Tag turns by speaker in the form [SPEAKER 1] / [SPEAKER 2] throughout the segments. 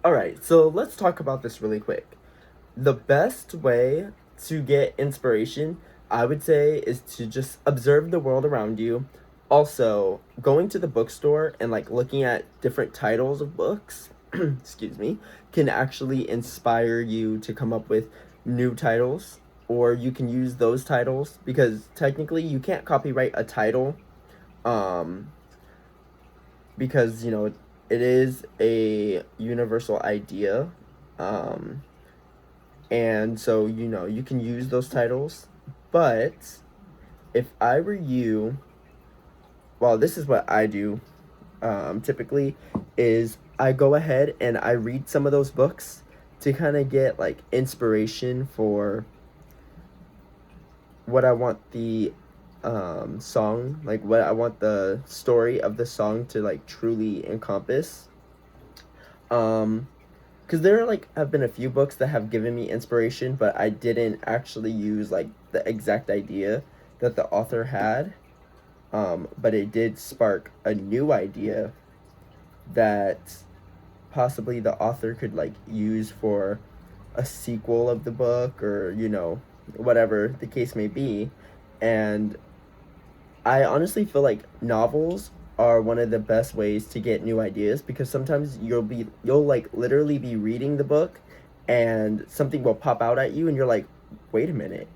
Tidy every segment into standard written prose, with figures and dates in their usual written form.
[SPEAKER 1] All right, so let's talk about this really quick. The best way to get inspiration, I would say, is to just observe the world around you. Also, going to the bookstore and like looking at different titles of books, excuse me, can actually inspire you to come up with new titles, or you can use those titles because technically you can't copyright a title um because it is a universal idea. Um and so you can use those titles, but if I were you, well, this is what I do typically, is I go ahead and I read some of those books to kind of get like inspiration for what I want the song, like what I want the story of the song to like truly encompass. um because there like have been a few books that have given me inspiration, but I didn't actually use like the exact idea that the author had. But it did spark a new idea that possibly the author could like use for a sequel of the book, or whatever the case may be. And I honestly feel like novels are one of the best ways to get new ideas, because sometimes you'll like literally be reading the book and something will pop out at you and you're like, wait a minute,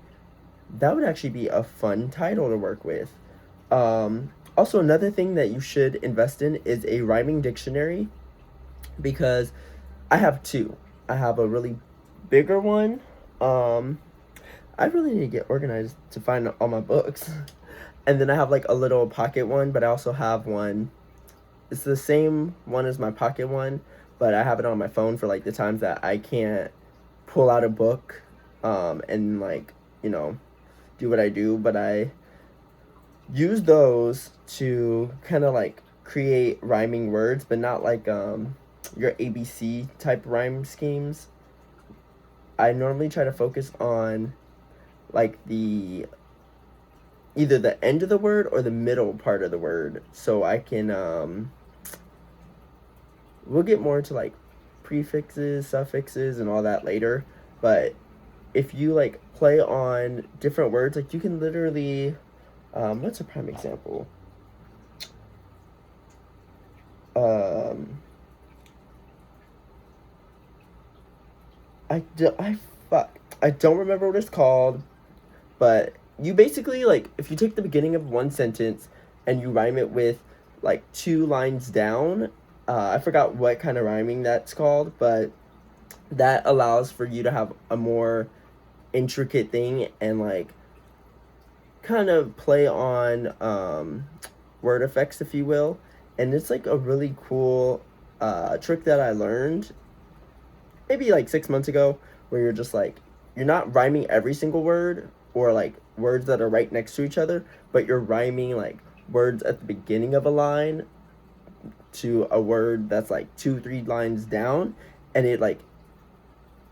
[SPEAKER 1] that would actually be a fun title to work with. Also, another thing that you should invest in is a rhyming dictionary, because I have two. I have a really bigger one. Um, I really need to get organized to find all my books. And then I have like a little pocket one, but I also have one. It's the same one as my pocket one, but I have it on my phone for like the times that I can't pull out a book and like, you know, do what I do. But I use those to kind of like create rhyming words, but not like your ABC type rhyme schemes. I normally try to focus on like the either the end of the word or the middle part of the word, so I can we'll get more into like prefixes, suffixes, and all that later. But if you like play on different words, like you can literally what's a prime example? um I fuck, I don't remember what it's called. But you basically, like, if you take the beginning of one sentence and you rhyme it with like two lines down, I forgot what kind of rhyming that's called, but that allows for you to have a more intricate thing and like kind of play on word effects, if you will. And it's like a really cool trick that I learned maybe like 6 months ago, where you're just like, you're not rhyming every single word or like words that are right next to each other, but you're rhyming like words at the beginning of a line to a word that's like two, three lines down, and it like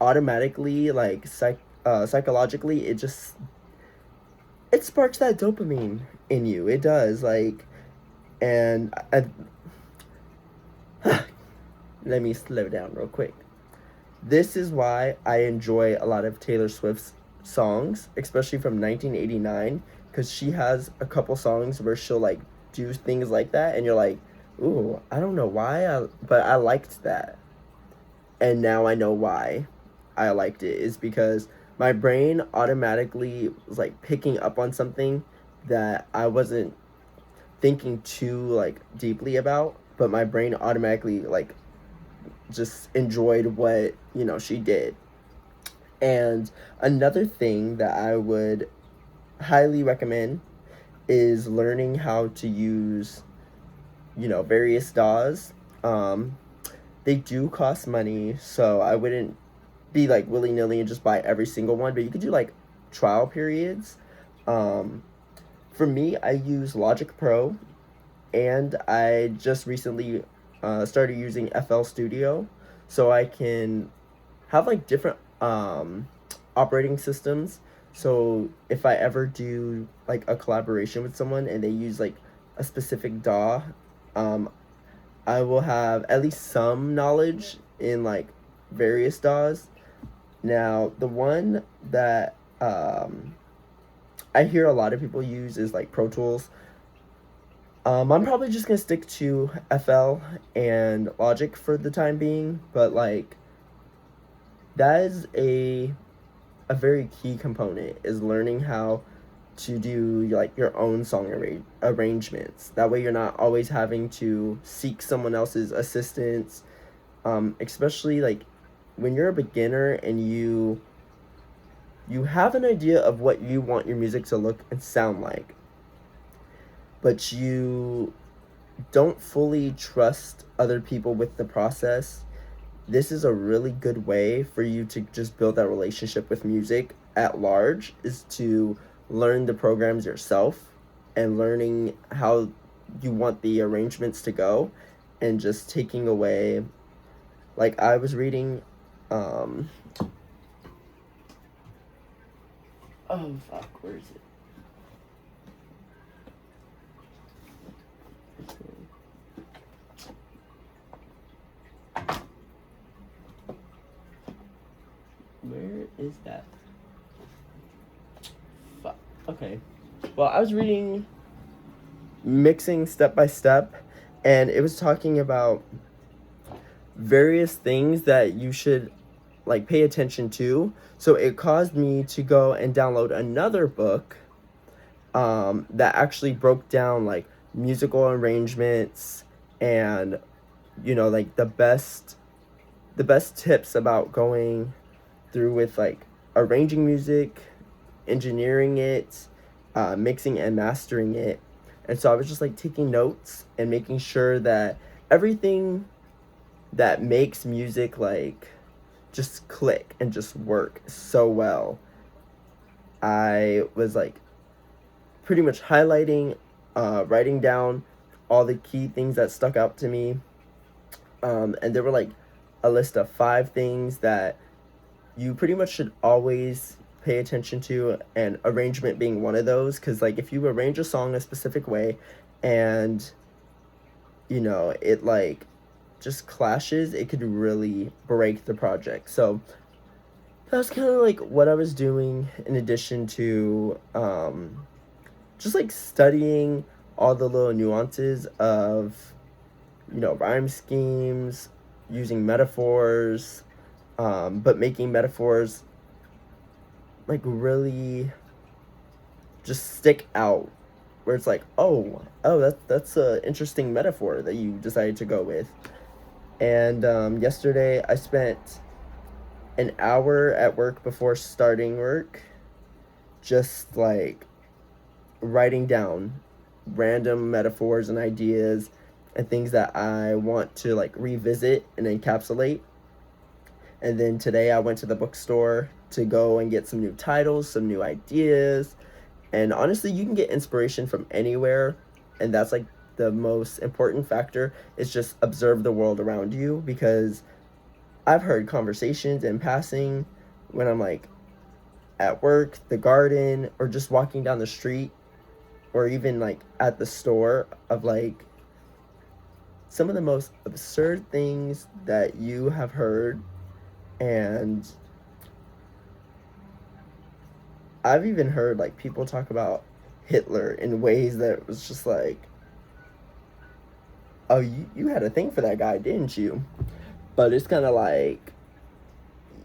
[SPEAKER 1] automatically like psychologically it sparks that dopamine in you. It does, like. And let me slow down real quick. This is why I enjoy a lot of Taylor Swift's songs, especially from 1989, because she has a couple songs where she'll like do things like that, and you're like, ooh, I don't know why, but I liked that. And now I know why I liked it, is because my brain automatically was like picking up on something that I wasn't thinking too like deeply about, but my brain automatically like just enjoyed what she did. And another thing that I would highly recommend is learning how to use, various DAWs. Um, they do cost money, so I wouldn't be like willy nilly and just buy every single one, but you could do like trial periods. Um, for me, I use Logic Pro, and I just recently started using FL Studio, so I can have like different operating systems. So if I ever do like a collaboration with someone and they use like a specific DAW, um, I will have at least some knowledge in like various DAWs. Now, the one that I hear a lot of people use is like Pro Tools. I'm probably just gonna stick to FL and Logic for the time being, but like that is a very key component, is learning how to do like your own song arrangements. That way you're not always having to seek someone else's assistance, especially like when you're a beginner and you have an idea of what you want your music to look and sound like, but you don't fully trust other people with the process. This is a really good way for you to just build that relationship with music at large, is to learn the programs yourself and learning how you want the arrangements to go, and just taking away, like I was reading oh fuck, where is it? Where is that? Fuck. Okay. Well, I was reading Mixing Step by Step, and it was talking about various things that you should like pay attention to. So it caused me to go and download another book that actually broke down like musical arrangements and like the best tips about going through with like arranging music, engineering it, mixing and mastering it. And so I was just like taking notes and making sure that everything that makes music like just click and just work so well, I was like pretty much highlighting, writing down all the key things that stuck out to me. And there were like a list of 5 things that you pretty much should always pay attention to, and arrangement being one of those. Because like if you arrange a song a specific way and it like just clashes, it could really break the project. So that's kind of like what I was doing, in addition to just like studying all the little nuances of rhyme schemes, using metaphors, but making metaphors like really just stick out, where it's like, that's a interesting metaphor that you decided to go with. And yesterday I spent an hour at work before starting work, just like writing down random metaphors and ideas and things that I want to like revisit and encapsulate. And then today I went to the bookstore to go and get some new titles, some new ideas. And honestly, you can get inspiration from anywhere. And that's like the most important factor, is just observe the world around you. Because I've heard conversations in passing when I'm like at work, the garden, or just walking down the street, or even like at the store, of like some of the most absurd things that you have heard. And I've even heard like people talk about Hitler in ways that was just like, oh, you had a thing for that guy, didn't you? But it's kind of like,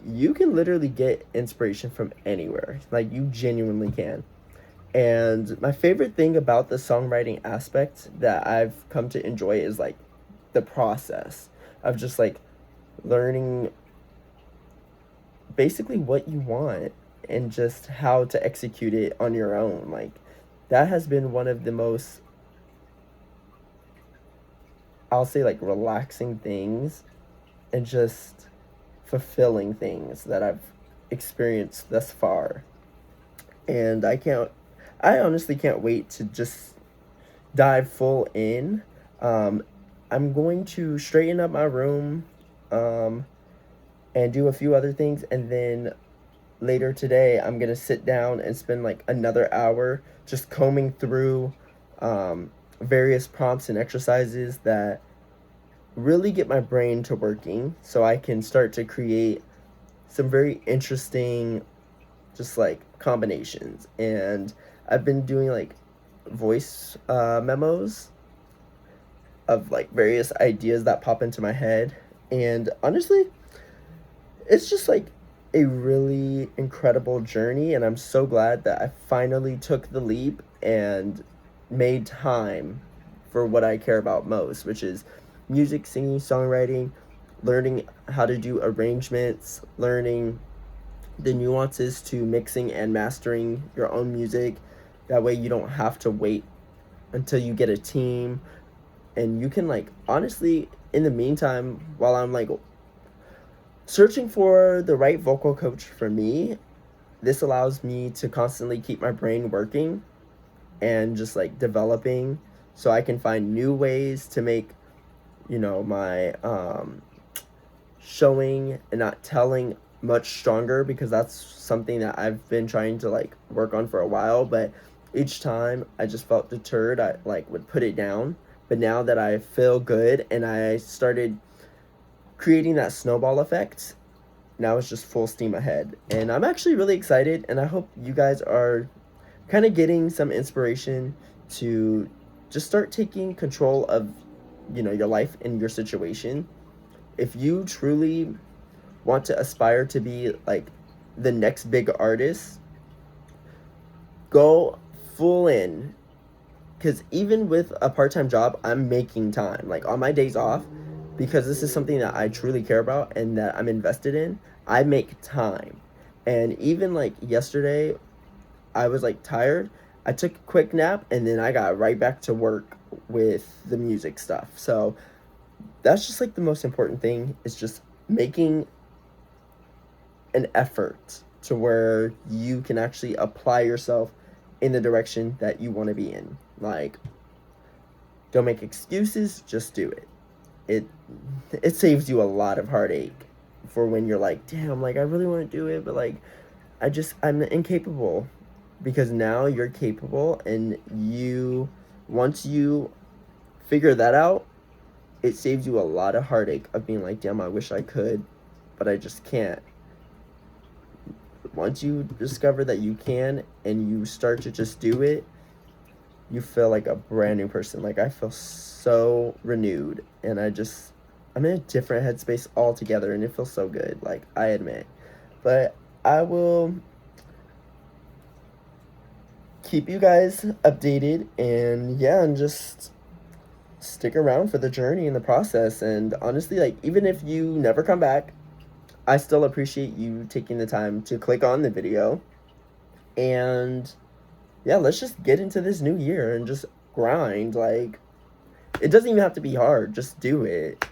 [SPEAKER 1] you can literally get inspiration from anywhere. Like, you genuinely can. And my favorite thing about the songwriting aspect that I've come to enjoy is like the process of just like learning basically what you want and just how to execute it on your own. Like, that has been one of the most, I'll say, like relaxing things and just fulfilling things that I've experienced thus far. And I honestly can't wait to just dive full in. I'm going to straighten up my room, and do a few other things, and then later today I'm gonna sit down and spend like another hour just combing through various prompts and exercises that really get my brain to working so I can start to create some very interesting just like combinations. And I've been doing like voice memos of like various ideas that pop into my head. And honestly, it's just like a really incredible journey. And I'm so glad that I finally took the leap and made time for what I care about most, which is music, singing, songwriting, learning how to do arrangements, learning the nuances to mixing and mastering your own music. That way you don't have to wait until you get a team, and you can like honestly in the meantime while I'm like searching for the right vocal coach for me, this allows me to constantly keep my brain working and just like developing so I can find new ways to make, my showing and not telling much stronger, because that's something that I've been trying to like work on for a while, but each time I just felt deterred, I like would put it down. But now that I feel good and I started creating that snowball effect, now it's just full steam ahead. And I'm actually really excited, and I hope you guys are kind of getting some inspiration to just start taking control of, your life and your situation. If you truly want to aspire to be like the next big artist, go full in. Because even with a part-time job, I'm making time like on my days off, because this is something that I truly care about and that I'm invested in. I make time. And even like yesterday, I was like tired. I took a quick nap and then I got right back to work with the music stuff. So that's just like the most important thing, is just making an effort to where you can actually apply yourself in the direction that you want to be in. Like, don't make excuses, just do it. It saves you a lot of heartache for when you're like, damn, like I really want to do it, but like I'm incapable. Because now you're capable, and once you figure that out, it saves you a lot of heartache of being like, damn, I wish I could, but I just can't. Once you discover that you can and you start to just do it, you feel like a brand new person. Like I feel so renewed, and I'm in a different headspace altogether, and it feels so good, like I admit. But I will keep you guys updated, and yeah, and just stick around for the journey and the process. And honestly, like even if you never come back, I still appreciate you taking the time to click on the video. And yeah, let's just get into this new year and just grind. Like, it doesn't even have to be hard, just do it.